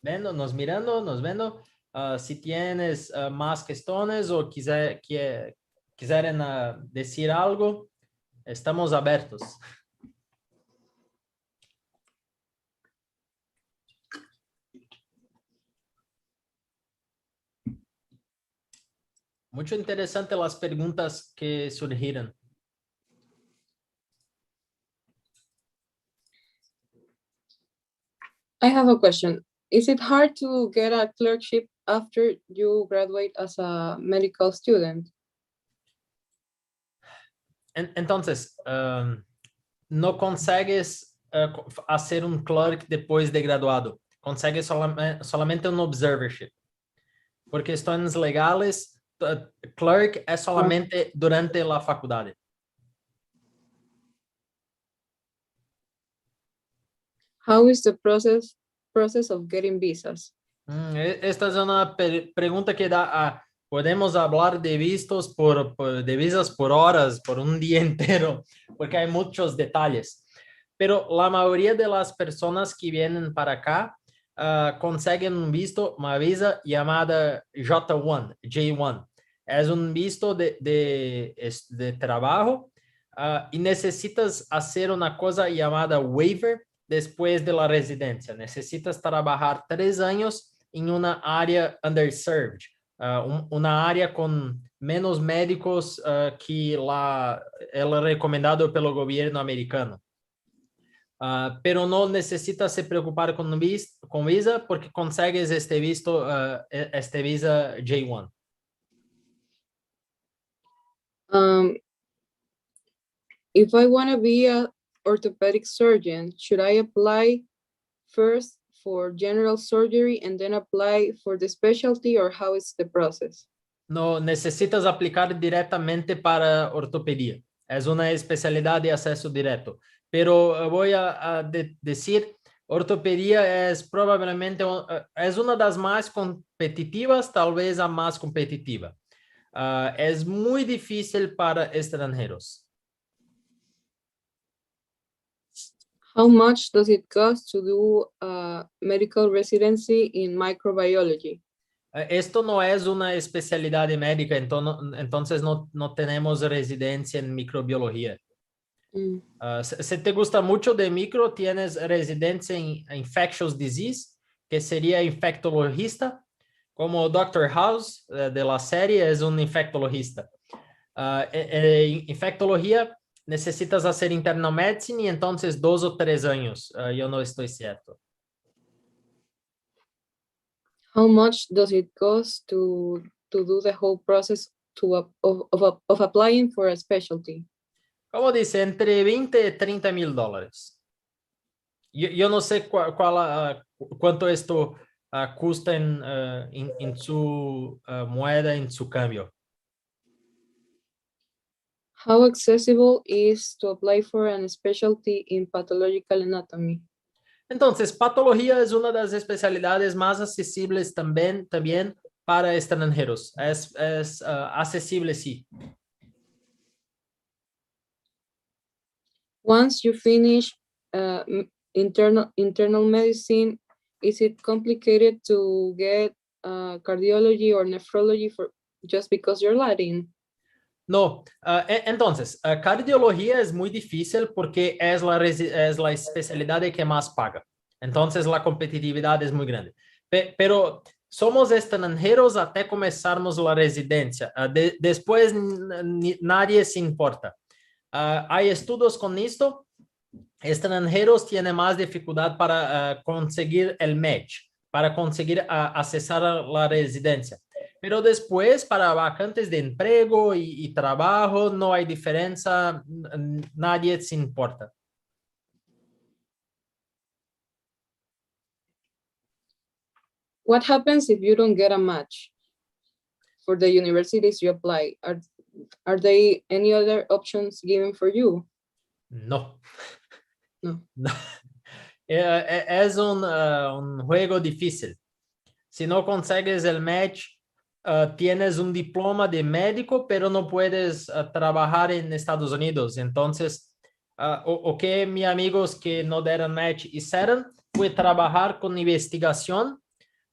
B: viendo, nos mirando, nos viendo, si tienes más cuestiones o quisieran decir algo, estamos abiertos. Mucho interesante las preguntas que surgieron.
A: I have a question. Is it hard to get a clerkship after you graduate as a medical student?
B: Entonces, no consigues hacer un clerk después de graduado. Consigues solamente un observership. Por questões legales, clerk es solamente durante la facultad.
A: How is the process of getting visas?
B: Esta es una pregunta que podemos hablar de vistos de visas por horas, por un día entero, porque hay muchos detalles. Pero la mayoría de las personas que vienen para acá consiguen un visto, una visa llamada J1. Es un visto de trabajo y necesitas hacer una cosa llamada waiver después de la residencia. Necesitas trabajar 3 años en una área underserved, una área con menos médicos que el recomendado pelo gobierno americano. Pero no necesitas se preocupar con visa porque consigues este visa J1.
A: If I want to be an orthopedic surgeon, should I apply first for general surgery and then apply for the specialty, or how is the process?
B: No necesitas aplicar directamente para ortopedia. Es una especialidad de acceso directo. Pero voy a decir, ortopedia es probablemente es una de las más competitivas, tal vez la más competitiva. Es muy difícil para extranjeros.
A: How much does it cost to do a medical residency in microbiology?
B: Esto no es una especialidad médica, entonces no tenemos residencia en microbiología. Si te gusta mucho de micro, tienes residencia en infectious disease, que sería infectologista, como Doctor House de la serie es un infectologista. Infectología necesitas hacer internal medicine y entonces 2 o 3 años. Yo no estoy cierto.
A: How much does it cost to do the whole process of applying for a specialty?
B: Como dice, entre 20 y 30 mil dólares. Yo no sé cuánto esto cuesta en su moneda, en su cambio.
A: How accessible is to apply for a specialty in pathological anatomy?
B: Entonces, patología es una de las especialidades más accesibles también para extranjeros. Es accesible, sí.
A: Once you finish internal medicine, is it complicated to get cardiology or nephrology just because you're Latin?
B: No, entonces, cardiología es muy difícil porque es la especialidad que más paga. Entonces, la competitividad es muy grande. Pero somos extranjeros hasta comenzarmos la residencia. Después, nadie se importa. Hay estudios con esto. Extranjeros tienen más dificultad para conseguir el match, para conseguir accesar a la residencia. Pero después, para vacantes de empleo y trabajo, no hay diferencia, nadie se importa.
A: What happens if you don't get a match for the universities you apply? Are there any other options given for you?
B: No.
A: No.
B: No. Es un juego difícil. Si no consigues el match, tienes un diploma de médico, pero no puedes trabajar en Estados Unidos. Entonces, o que mis amigos que no dieron match hicieron fue trabajar con investigación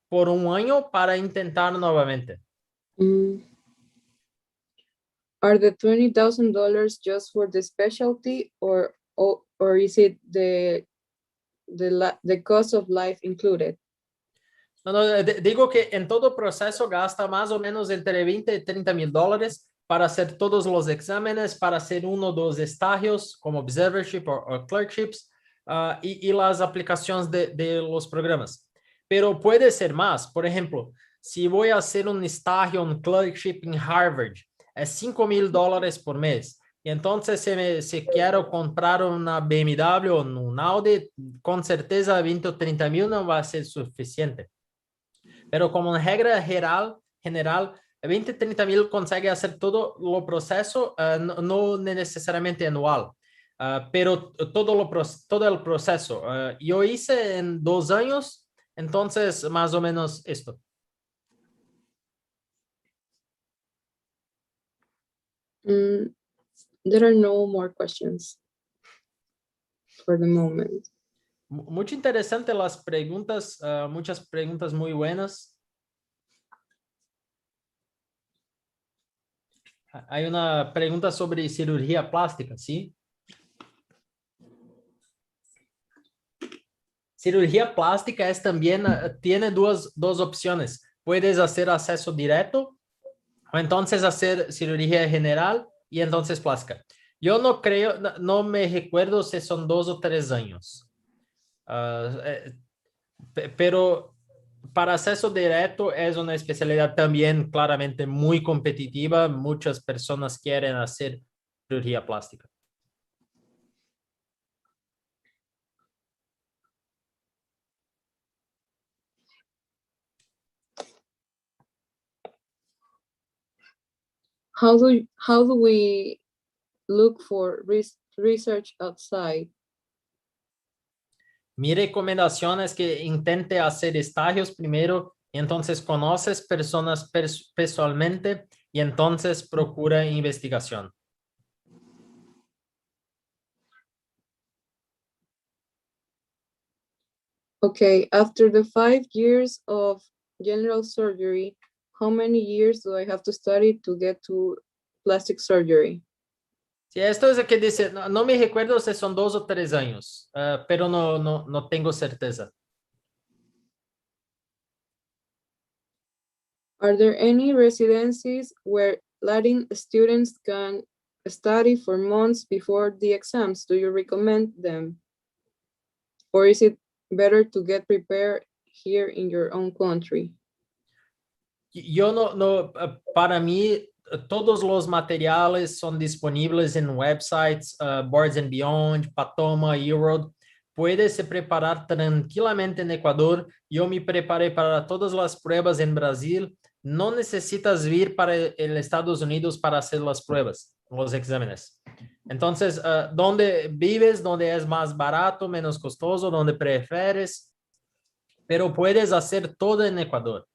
B: por un año para intentar nuevamente.
A: Are the $20,000 just for the specialty, or is it the cost of life included?
B: No, digo que en todo proceso gasta más o menos entre 20 y 30 mil dólares para hacer todos los exámenes, para hacer 1 o 2 estágios como observership o clerkships y las aplicaciones de los programas. Pero puede ser más. Por ejemplo, si voy a hacer un estágio, un clerkship en Harvard, es 5 mil dólares por mes. Y entonces, si quiero comprar una BMW o un Audi, con certeza 20 o 30 mil no va a ser suficiente. Pero como regra general, 20, 30 mil consegue hacer todo el proceso, no necesariamente anual, pero todo el proceso. Yo hice en 2 años, entonces más o menos esto.
A: There are no more questions for the moment.
B: Mucho interesante las preguntas, muchas preguntas muy buenas. Hay una pregunta sobre cirugía plástica, ¿sí? Cirugía plástica es también, tiene dos opciones. Puedes hacer acceso directo o entonces hacer cirugía general y entonces plástica. Yo no creo, no me recuerdo si son 2 o 3 años. Pero para acceso directo es una especialidad también claramente muy competitiva. Muchas personas quieren hacer cirugía plástica.
A: How do we look for research outside?
B: Mi recomendación es que intente hacer estágios primero, y entonces conoces personas personalmente y entonces procura investigación.
A: Okay, after the 5 years of general surgery, how many years do I have to study to get to plastic surgery?
B: Sí, esto es lo que dice, no me recuerdo si son 2 o 3 años, pero no tengo certeza.
A: Are there any residencies where Latin students can study for months before the exams? Do you recommend them? Or is it better to get prepared here in your own country?
B: Yo para mí, todos los materiales son disponibles en websites, Boards and Beyond, Patoma, Europe. Puedes se preparar tranquilamente en Ecuador. Yo me preparé para todas las pruebas en Brasil. No necesitas ir para el Estados Unidos para hacer las pruebas, los exámenes. Entonces, donde vives, donde es más barato, menos costoso, donde prefieres, pero puedes hacer todo en Ecuador.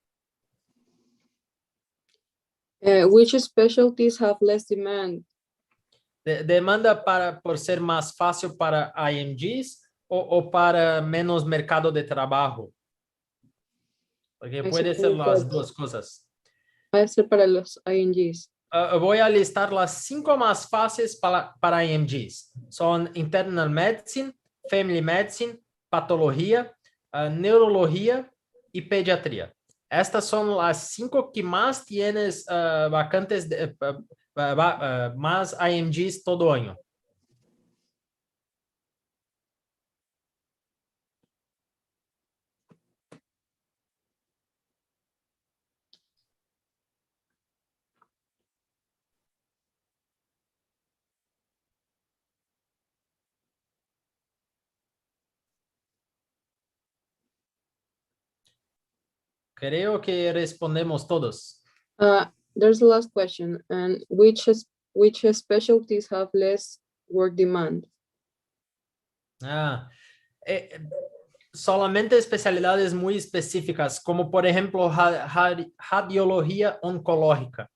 A: Which specialties have less demand?
B: Demanda por ser más fácil para IMGs o para menos mercado de trabajo? Porque puede ser las dos cosas.
A: Puede ser para los IMGs.
B: Voy a listar las 5 más fáciles para IMGs. Son Internal Medicine, Family Medicine, Patología, Neurología y Pediatría. Estas son las 5 que más tienes vacantes, más IMGs todo año. Creo que respondemos todos.
A: There's the last question. And which specialties have less work demand?
B: Solamente especialidades muy específicas, como por ejemplo radiología oncológica.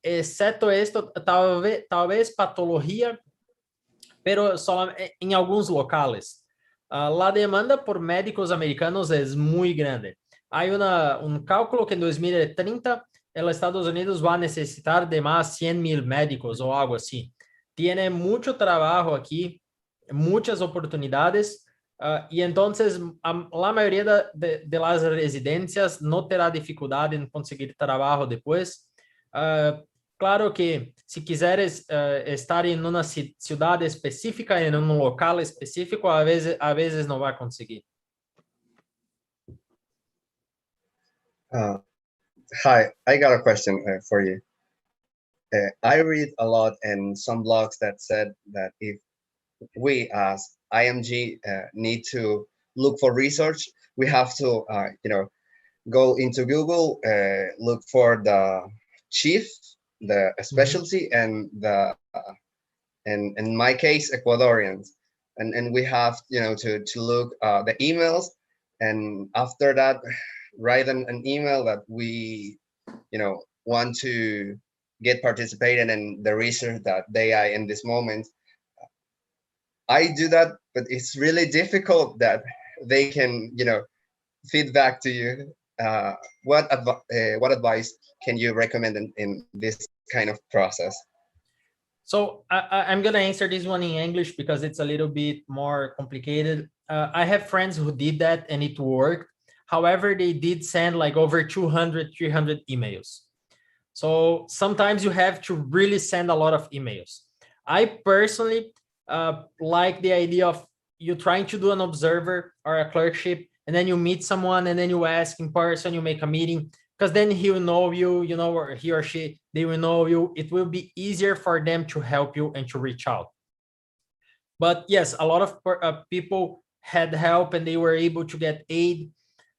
B: Exceto esto, talvez patología, pero solo en algunos locales. La demanda por médicos americanos es muy grande. Hay un cálculo que en 2030 los Estados Unidos va a necesitar de más 100,000 médicos o algo así. Tiene mucho trabajo aquí, muchas oportunidades, y entonces la mayoría de las residencias no tendrá dificultad en conseguir trabajo después. Claro que si quisieres estar en una ciudad específica, en un local específico, a veces no va a conseguir.
C: Hi, I got a question for you. I read a lot in some blogs that said that if we as IMG need to look for research, we have to, go into Google, look for the chief, the specialty, and the, and in my case, Ecuadorians, and we have, to look the emails, and after that, write an email that we, want to get participated in the research that they are in this moment. I do that, but it's really difficult that they can, feedback to you. What advice can you recommend in this kind of process?
B: So I'm going to answer this one in English because it's a little bit more complicated. I have friends who did that and it worked. However, they did send like over 200, 300 emails. So sometimes you have to really send a lot of emails. I personally like the idea of you trying to do an observer or a clerkship, and then you meet someone and then you ask in person, you make a meeting, because then he will know you, or he or she, they will know you. It will be easier for them to help you and to reach out. But yes, a lot of people had help and they were able to get aid,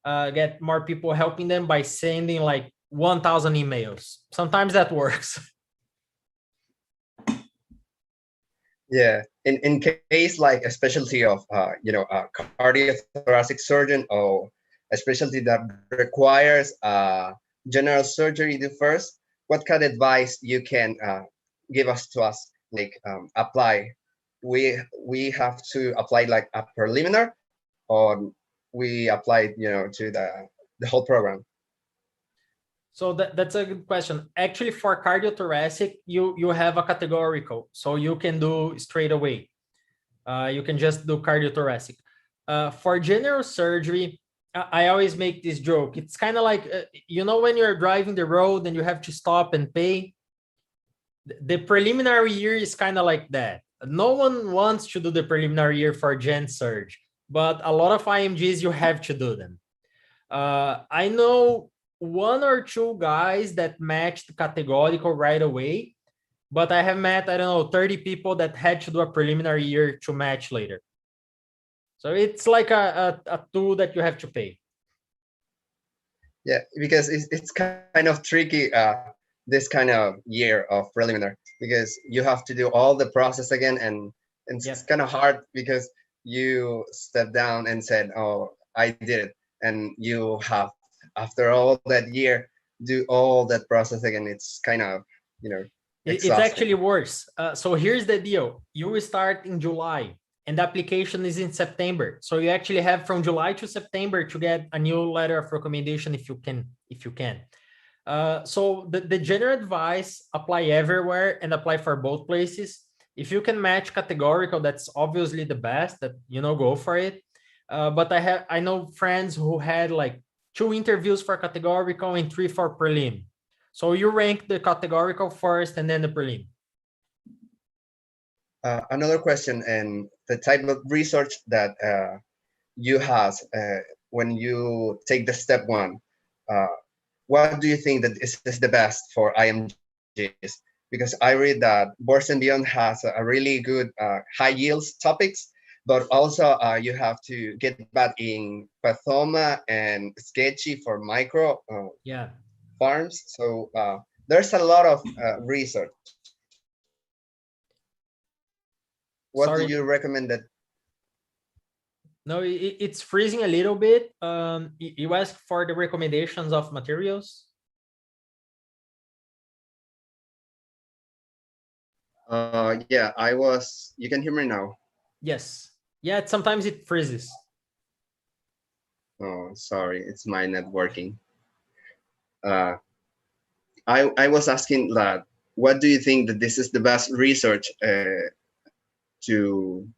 B: get more people helping them by sending like 1,000 emails. Sometimes that works.
C: Yeah, in case like a specialty of a cardiothoracic surgeon or a specialty that requires general surgery the first, what kind of advice you can give to us? Like apply. We have to apply like a preliminary, or we applied, to the whole program?
B: So that's a good question. Actually, for cardiothoracic, you have a categorical, so you can do straight away. You can just do cardiothoracic. For general surgery, I always make this joke. It's kind of like, when you're driving the road and you have to stop and pay, the preliminary year is kind of like that. No one wants to do the preliminary year for gen surge, but a lot of IMGs, you have to do them. I know one or two guys that matched categorical right away, but I have met, 30 people that had to do a preliminary year to match later. So it's like a tool that you have to pay.
C: Yeah, because it's kind of tricky, this kind of year of preliminary, because you have to do all the process again, and it's kind of hard because you step down and said, oh, I did it. And you have, after all that year, do all that process again. It's kind of,
B: it's actually worse. So here's the deal. You will start in July and the application is in September. So you actually have from July to September to get a new letter of recommendation if you can. So the general advice, apply everywhere and apply for both places. If you can match categorical, that's obviously the best, that, go for it. But I know friends who had like 2 interviews for categorical and 3 for prelim. So you rank the categorical first and then the prelim.
C: Another question, and the type of research that you have when you take the step 1, what do you think that is the best for IMGs? Because I read that Boards and Beyond has a really good high yields topics, but also you have to get bad in pathoma and sketchy for micro farms. So there's a lot of research. What do you recommend that?
B: No, it's freezing a little bit. You asked for the recommendations of materials.
C: Yeah, you can hear me now?
B: Yes. Yeah, sometimes it freezes.
C: Oh, sorry, it's my networking. I was asking that, what do you think that this is the best research to,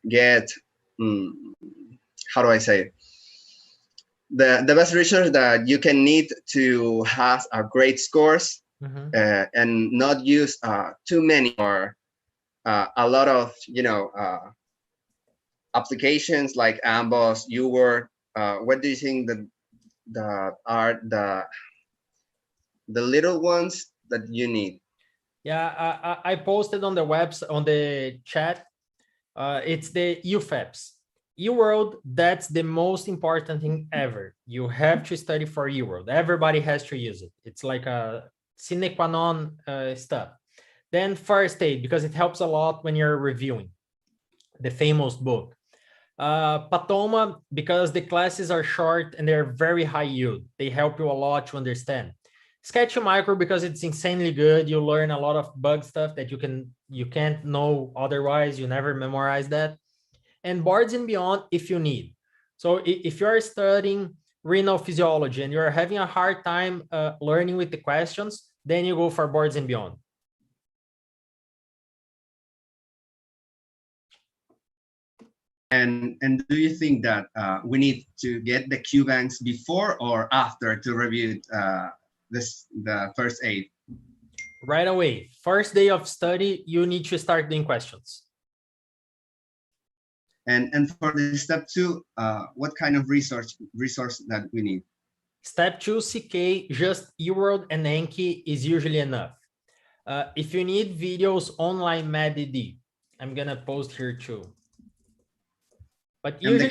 C: get, how do I say it? The best research that you can need to have a great scores, and not use too many or a lot of, applications like Amboss, UWord. What do you think that are the little ones that you need?
B: Yeah, I posted on the website, on the chat. It's the UFAPs. UWorld, that's the most important thing ever. You have to study for UWorld. Everybody has to use it. It's like a sine qua non stuff. Then first aid, because it helps a lot when you're reviewing the famous book. Pathoma, because the classes are short and they're very high yield. They help you a lot to understand. Sketch Micro, because it's insanely good. You learn a lot of bug stuff that you can't know otherwise. You never memorize that. And Boards and Beyond if you need. So if you're studying renal physiology and you're having a hard time learning with the questions, then you go for Boards and Beyond.
C: And do you think that we need to get the Q banks before or after to review the first aid?
B: Right away. First day of study, you need to start doing questions.
C: And for the step 2, what kind of resource that we need?
B: Step 2, CK, just UWorld and Anki is usually enough. If you need videos, online MedD. I'm gonna post here too. But usually
C: in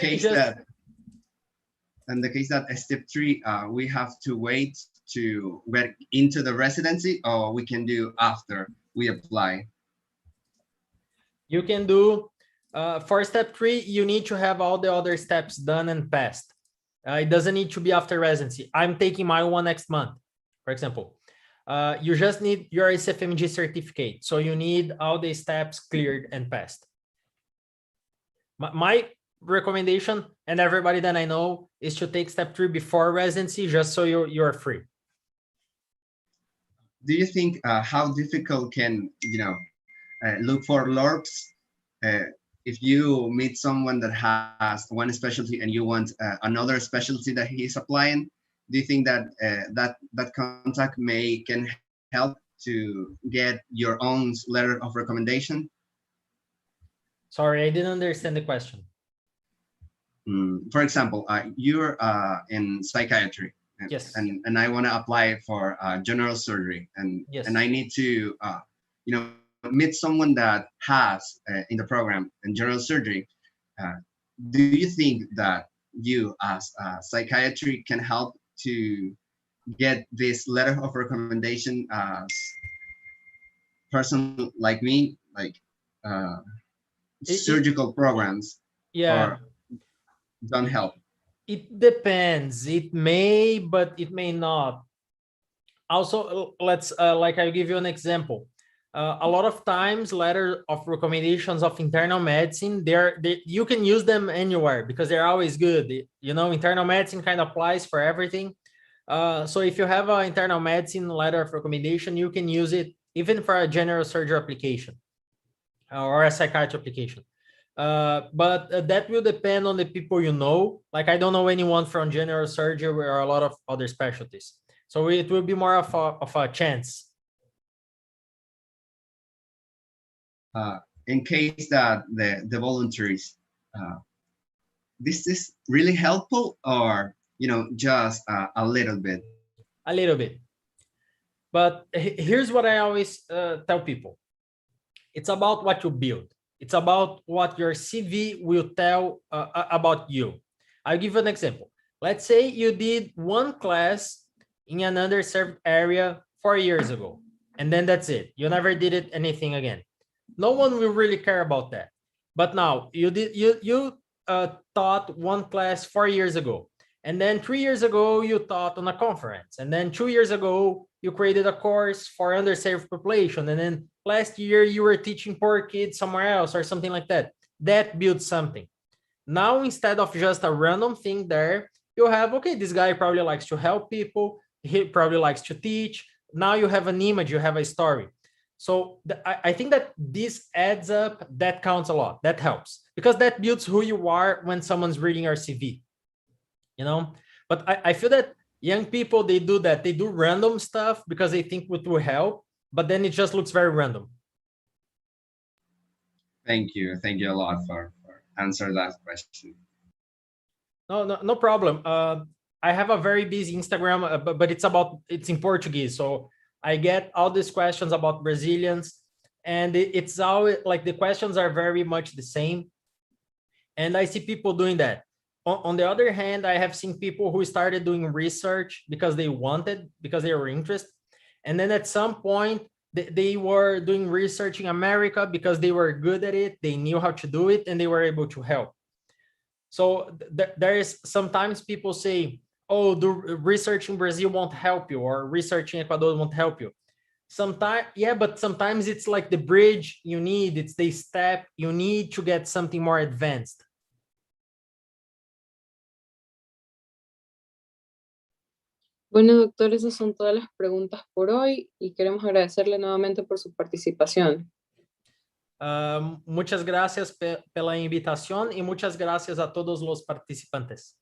C: the case that step 3, we have to wait to get into the residency, or we can do after we apply?
B: You can do, for step 3, you need to have all the other steps done and passed. It doesn't need to be after residency. I'm taking my one next month, for example. You just need your SFMG certificate. So you need all the steps cleared and passed. recommendation, and everybody that I know, is to take step 3 before residency, just so you're free.
C: Do you think how difficult can look for LORPs if you meet someone that has one specialty and you want another specialty that he's applying? Do you think that that contact can help to get your own letter of recommendation?
B: Sorry, I didn't understand the question.
C: For example, you're in psychiatry.
B: Yes.
C: And I want to apply for general surgery, and
B: yes.
C: and I need to meet someone that has in the program in general surgery. Do you think that you as a psychiatry can help to get this letter of recommendation as person like me, like surgical programs?
B: Yeah,
C: don't help?
B: It depends. It may, but it may not. Also, let's like I'll give you an example. A lot of times, letter of recommendations of internal medicine, you can use them anywhere because they're always good. Internal medicine kind of applies for everything. So if you have an internal medicine letter of recommendation, you can use it even for a general surgery application or a psychiatry application. But that will depend on the people you know. Like, I don't know anyone from general surgery or a lot of other specialties. So it will be more of a chance.
C: In case that the voluntaries, this is really helpful, or just a little bit?
B: A little bit. But here's what I always tell people. It's about what you build. It's about what your CV will tell about you. I'll give you an example. Let's say you did one class in an underserved area 4 years ago, and then that's it. You never did it anything again. No one will really care about that. But now you taught one class 4 years ago, and then 3 years ago you taught on a conference, and then 2 years ago you created a course for underserved population, and then last year you were teaching poor kids somewhere else or something like that. That builds something. Now, instead of just a random thing there, you have, okay, this guy probably likes to help people. He probably likes to teach. Now you have an image, you have a story. So I think that this adds up, that counts a lot, that helps, because that builds who you are when someone's reading your CV, But I feel that young people, they do that. They do random stuff because they think it will help, but then it just looks very random.
C: Thank you a lot for answering that question.
B: No problem. I have a very busy Instagram, but it's in Portuguese, so I get all these questions about Brazilians, and it's always like the questions are very much the same, and I see people doing that. On the other hand, I have seen people who started doing research because they were interested, and then at some point they were doing research in America because they were good at it, they knew how to do it, and they were able to help. So there is sometimes people say, oh, the research in Brazil won't help you, or research in Ecuador won't help you. Sometimes, yeah, but sometimes it's like the bridge you need, it's the step you need to get something more advanced.
A: Bueno, doctor, esas son todas las preguntas por hoy y queremos agradecerle nuevamente por su participación.
B: Muchas gracias pela invitación y muchas gracias a todos los participantes.